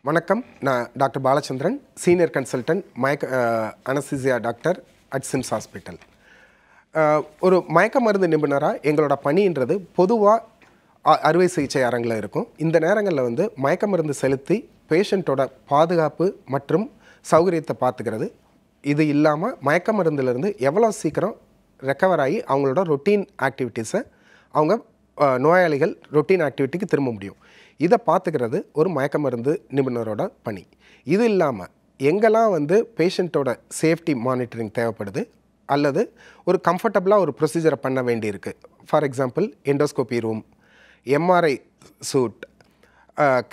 வணக்கம். நான் doctor Balachandran, senior consultant anaesthesia doctor at Sims hospital. ஒரு மயக்க மருந்து நிபுணராக எங்களோட பணின்றது பொதுவாக அறுவை சிகிச்சை அரங்கில் இருக்கும். இந்த நேரங்களில் மயக்க மருந்து செலுத்தி பேஷண்ட்டோட பாதுகாப்பு மற்றும் சௌகரியத்தை பார்த்துக்கிறது. இது இல்லாமல் மயக்க மருந்துலேருந்து எவ்வளோ சீக்கிரம் ரெக்கவர் ஆகி அவங்களோட ரொட்டீன் ஆக்டிவிட்டீஸை அவங்க நோயாளிகள் ரொட்டீன் ஆக்டிவிட்டிக்கு திரும்ப முடியும். இதை பார்த்துக்கிறது ஒரு மயக்க மருந்து நிபுணரோட பணி. இது இல்லாமல் எங்கெல்லாம் பேஷண்ட்டோட சேஃப்டி மானிட்டரிங் தேவைப்படுது அல்லது ஒரு கம்ஃபர்டபுளாக ஒரு ப்ரொசீஜரை பண்ண வேண்டியிருக்கு. For example endoscopy room, MRI suite,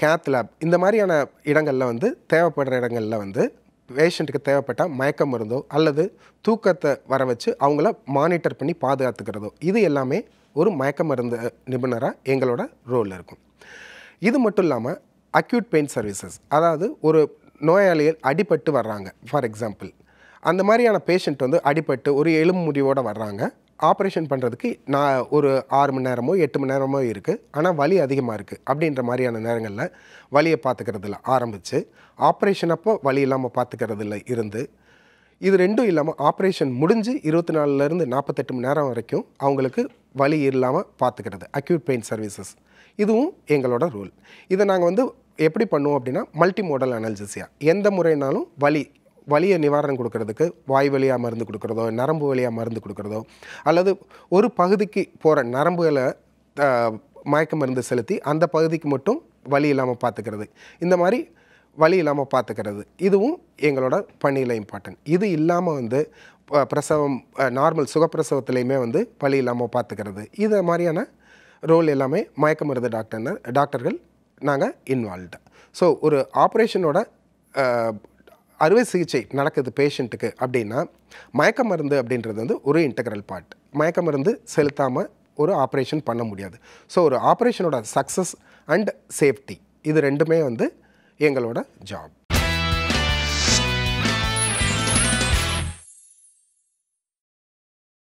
cath lab, இந்த மாதிரியான இடங்களில் தேவைப்படுற இடங்களில் பேஷண்ட்டுக்கு தேவைப்பட்ட மயக்க மருந்தோ அல்லது தூக்கத்தை வர வச்சு அவங்கள மானிட்டர் பண்ணி பாதுகாத்துக்கிறதோ, இது எல்லாமே ஒரு மயக்க மருந்து நிபுணராக எங்களோட ரோல் இருக்கும். இது மட்டும் இல்லாமல் அக்யூட் பெயின் சர்வீசஸ், அதாவது ஒரு நோயாளிகள் அடிபட்டு வர்றாங்க. ஃபார் எக்ஸாம்பிள் அந்த மாதிரியான பேஷண்ட் அடிபட்டு ஒரு எலும்பு முறிவோடு வர்றாங்க. ஆப்ரேஷன் பண்ணுறதுக்கு நான் ஒரு 6 மணி நேரமோ 8 மணி நேரமோ இருக்குது, ஆனால் வலி அதிகமாக இருக்குது அப்படின்ற மாதிரியான நேரங்களில் வலியை பார்த்துக்கிறதுல ஆரம்பித்து ஆப்ரேஷன் அப்போ வலி இல்லாமல் பார்த்துக்கிறதுல இருந்து, இது ரெண்டும் இல்லாமல் ஆப்ரேஷன் முடிஞ்சு 24லேருந்து 48 மணி நேரம் வரைக்கும் அவங்களுக்கு வலி இல்லாமல் பார்த்துக்கிறது அக்யூட் பெயின் சர்வீசஸ். இதுவும் எங்களோட ரோல். இதை நாங்கள் எப்படி பண்ணுவோம் அப்படின்னா, மல்டி மோடல் அனல்ஜிசியா. எந்த முறைனாலும் வலியை நிவாரணம் கொடுக்கறதுக்கு வாய் வழியாக மருந்து கொடுக்குறதோ, நரம்பு வழியாக மருந்து கொடுக்குறதோ, அல்லது ஒரு பகுதிக்கு போகிற நரம்புகளை மயக்க மருந்து செலுத்தி அந்த பகுதிக்கு மட்டும் வலி இல்லாமல் பார்த்துக்கிறது, இந்த மாதிரி வலி இல்லாமல் பார்த்துக்கிறது, இதுவும் எங்களோட பணியில் இம்பார்ட்டன்ட். இது இல்லாமல் பிரசவம், நார்மல் சுகப்பிரசவத்துலேயுமே வலி இல்லாமல் பார்த்துக்கிறது, இது மாதிரியான ரோல் எல்லாமே மயக்க மருந்து டாக்டர்கள் நாங்கள் இன்வால்வ்டு. ஸோ ஒரு ஆப்ரேஷனோட அறுவை சிகிச்சை நடக்குது பேஷண்ட்டுக்கு அப்படின்னா, மயக்க மருந்து அப்படின்றது ஒரு இன்டெக்ரல் பார்ட். மயக்க மருந்து செலுத்தாமல் ஒரு ஆப்ரேஷன் பண்ண முடியாது. ஸோ ஒரு ஆப்ரேஷனோட சக்ஸஸ் அண்ட் சேஃப்டி, இது ரெண்டுமே எங்களோட ஜாப்.